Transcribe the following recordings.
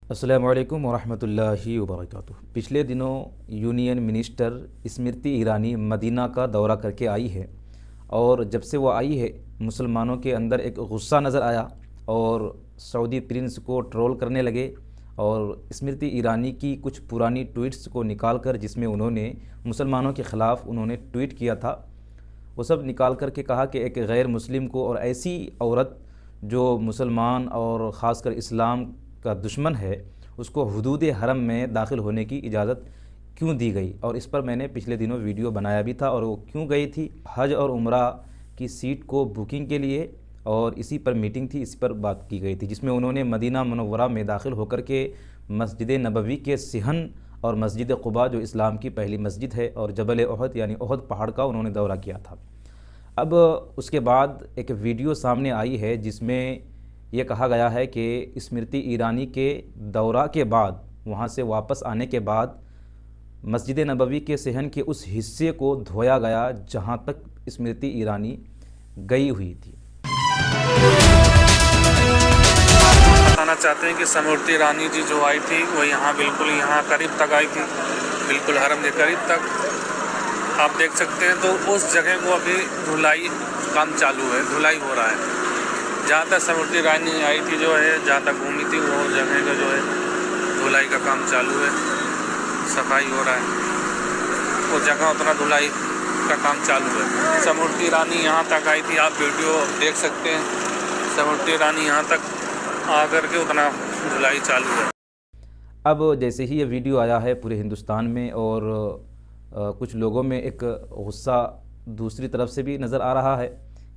अस्सलामु अलैकुम वरहमतुल्लाहि वबरकातुहू। पिछले दिनों union minister Smriti Irani Medina का दौरा करके आई है और जब से वो आई है मुसलमानों के अंदर एक गुस्सा नज़र आया और सऊदी प्रिंस को ट्रोल करने लगे और स्मृति ईरानी की कुछ पुरानी ट्वीट्स को निकाल कर, जिसमें उन्होंने मुसलमानों के ख़िलाफ़ उन्होंने ट्वीट किया था, वो सब निकाल कर के कहा कि एक गैर मुस्लिम को और ऐसी औरत जो मुसलमान और ख़ासकर इस्लाम का दुश्मन है उसको हुदूद हरम में दाखिल होने की इजाज़त क्यों दी गई। और इस पर मैंने पिछले दिनों वीडियो बनाया भी था। और वो क्यों गई थी, हज और उम्रा की सीट को बुकिंग के लिए, और इसी पर मीटिंग थी, इस पर बात की गई थी, जिसमें उन्होंने मदीना मुनव्वरा में दाखिल होकर के मस्जिद नबवी के सिहन और मस्जिद क़ुबा जो इस्लाम की पहली मस्जिद है और जबल ओहद यानी ओहद पहाड़ का उन्होंने दौरा किया था। अब उसके बाद एक वीडियो सामने आई है जिसमें ये कहा गया है कि स्मृति ईरानी के दौरा के बाद, वहाँ से वापस आने के बाद मस्जिद नबवी के सहन के उस हिस्से को धोया गया जहाँ तक स्मृति ईरानी गई हुई थी। बताना चाहते हैं कि स्मृति ईरानी जी जो आई थी वो यहाँ बिल्कुल यहाँ करीब तक आई थी, बिल्कुल हरम के करीब तक आप देख सकते हैं। तो उस जगह को अभी धुलाई काम चालू है, धुलाई हो रहा है। जहाँ तक स्मृति ईरानी आई थी जो है, जहाँ तक घूमी थी वो जगह का जो है धुलाई का काम चालू है, सफाई हो रहा है। वो जगह उतना धुलाई का काम चालू है। स्मृति ईरानी यहाँ तक आई थी, आप वीडियो देख सकते हैं। स्मृति ईरानी यहाँ तक आकर के उतना धुलाई चालू है। अब जैसे ही ये वीडियो आया है पूरे हिंदुस्तान में और कुछ लोगों में एक गुस्सा दूसरी तरफ से भी नज़र आ रहा है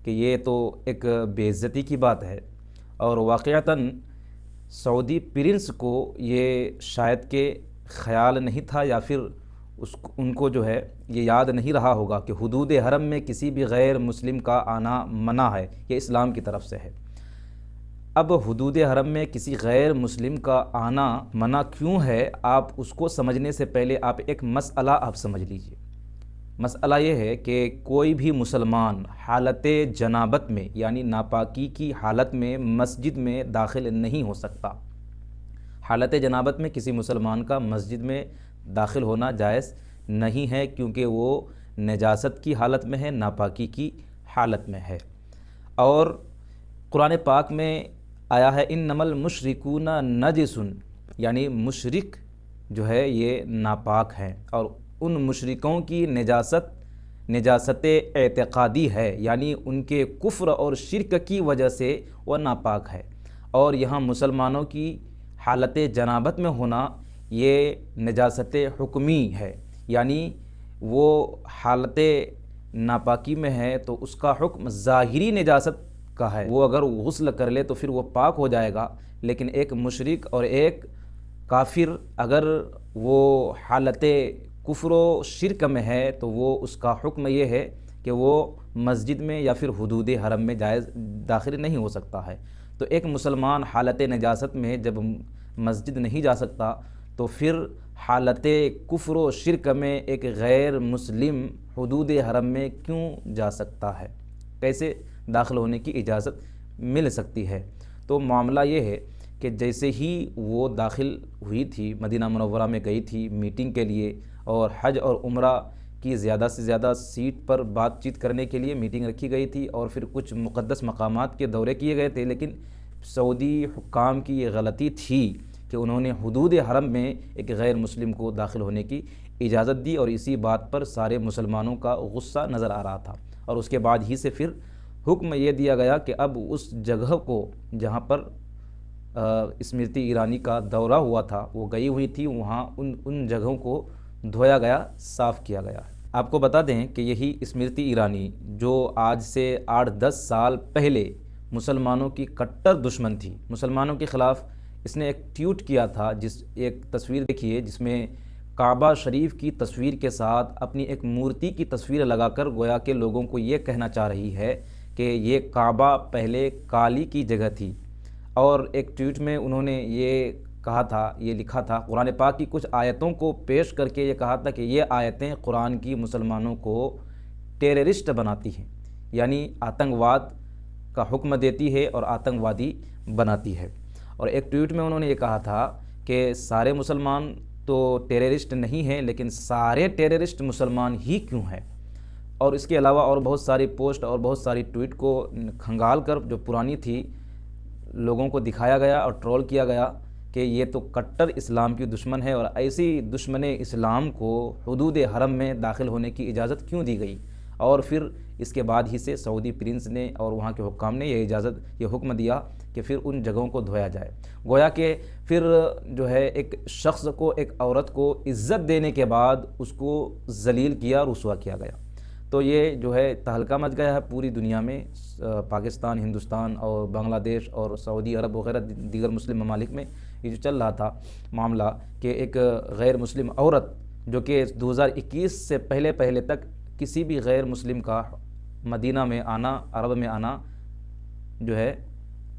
कि ये तो एक बेइज्जती की बात है और वाक़अतन सऊदी प्रिंस को ये शायद के ख़याल नहीं था या फिर उनको जो है ये याद नहीं रहा होगा कि हुदूद हरम में किसी भी गैर मुस्लिम का आना मना है, ये इस्लाम की तरफ से है। अब हुदूद हरम में किसी गैर मुस्लिम का आना मना क्यों है, आप उसको समझने से पहले आप एक मसला आप समझ लीजिए। मसला ये है कि कोई भी मुसलमान हालत जनाबत में यानी नापाकी की हालत में मस्जिद में दाखिल नहीं हो सकता। हालत जनाबत में किसी मुसलमान का मस्जिद में दाखिल होना जायज़ नहीं है, क्योंकि वो नजासत की हालत में है, नापाकी की हालत में है। और कुरान पाक में आया है इन्नमल मुशरिकूना नजिसुन, यानी मुशरिक जो है ये नापाक हैं और उन मुशरिकों की नजासत एतक़ादी है, यानी उनके कुफ्र और शिरक की वजह से वह नापाक है। और यहाँ मुसलमानों की हालत जनाबत में होना ये नजासत हुक्मी है, यानी वो हालत नापाकी में है तो उसका हुक्म ज़ाहिरी नजासत का है। वो अगर गुस्ल कर ले तो फिर वो पाक हो जाएगा, लेकिन एक मुशरिक और एक काफिर अगर वो हालत कुफ्र व शिरक में है तो वो उसका हुक्म ये है कि वो मस्जिद में या फिर हुदूद हरम में जायज़ दाखिल नहीं हो सकता है। तो एक मुसलमान हालत नजासत में जब मस्जिद नहीं जा सकता तो फिर हालत कुफ्र व शिरक में एक गैर मुस्लिम हुदूद हरम में क्यों जा सकता है, कैसे दाखिल होने की इजाज़त मिल सकती है। तो मामला ये है कि जैसे ही वो दाखिल हुई थी, मदीना मुनव्वरा में गई थी मीटिंग के लिए और हज और उम्रा की ज़्यादा से ज़्यादा सीट पर बातचीत करने के लिए मीटिंग रखी गई थी और फिर कुछ मुक़द्दस मकामात के दौरे किए गए थे। लेकिन सऊदी हुक्काम की ये गलती थी कि उन्होंने हुदूद हरम में एक गैर मुस्लिम को दाखिल होने की इजाज़त दी और इसी बात पर सारे मुसलमानों का गुस्सा नज़र आ रहा था। और उसके बाद ही से फिर हुक्म ये दिया गया कि अब उस जगह को जहाँ पर स्मृति ईरानी का दौरा हुआ था, वो गई हुई थी, वहाँ उन जगहों को धोया गया, साफ़ किया गया। आपको बता दें कि यही स्मृति ईरानी जो आज से 8-10 साल पहले मुसलमानों की कट्टर दुश्मन थी, मुसलमानों के ख़िलाफ़ इसने एक ट्वीट किया था, एक तस्वीर देखिए जिसमें काबा शरीफ की तस्वीर के साथ अपनी एक मूर्ति की तस्वीर लगाकर गोया के लोगों को ये कहना चाह रही है कि ये काबा पहले काली की जगह थी। और एक ट्वीट में उन्होंने ये कहा था, ये लिखा था, कुरान पाक की कुछ आयतों को पेश करके ये कहा था कि ये आयतें कुरान की मुसलमानों को टेररिस्ट बनाती हैं, यानी आतंकवाद का हुक्म देती है और आतंकवादी बनाती है। और एक ट्वीट में उन्होंने ये कहा था कि सारे मुसलमान तो टेररिस्ट नहीं हैं, लेकिन सारे टेररिस्ट मुसलमान ही क्यों हैं। और इसके अलावा और बहुत सारी पोस्ट और बहुत सारी ट्वीट को खंगाल कर जो पुरानी थी लोगों को दिखाया गया और ट्रोल किया गया कि ये तो कट्टर इस्लाम की दुश्मन है, और ऐसी दुश्मन इस्लाम को हुदूद हरम में दाखिल होने की इजाज़त क्यों दी गई। और फिर इसके बाद ही से सऊदी प्रिंस ने और वहाँ के हुक्काम ने ये हुक्म दिया कि फिर उन जगहों को धोया जाए। गोया कि फिर जो है एक शख्स को, एक औरत को इज़्ज़त देने के बाद उसको जलील किया, रुसवा किया गया। तो ये जो है तहलका मच गया है पूरी दुनिया में, पाकिस्तान, हिंदुस्तान और बांग्लादेश और सऊदी अरब वगैरह दीगर मुस्लिम ममालिक में ये जो चल रहा था मामला कि एक गैर मुस्लिम औरत जो कि 2021 से पहले तक किसी भी गैर मुस्लिम का मदीना में आना, अरब में आना जो है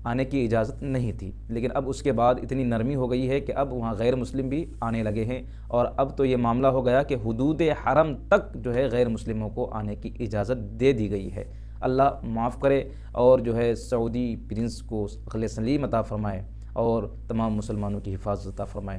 आने की इजाज़त नहीं थी, लेकिन अब उसके बाद इतनी नरमी हो गई है कि अब वहाँ गैर मुस्लिम भी आने लगे हैं। और अब तो ये मामला हो गया कि हुदूद हरम तक जो है गैर मुस्लिमों को आने की इजाज़त दे दी गई है। अल्लाह माफ़ करे और जो है सऊदी प्रिंस को अक़ल सलीम अता फ़रमाए और तमाम मुसलमानों की हिफाज़त अता फ़रमाए।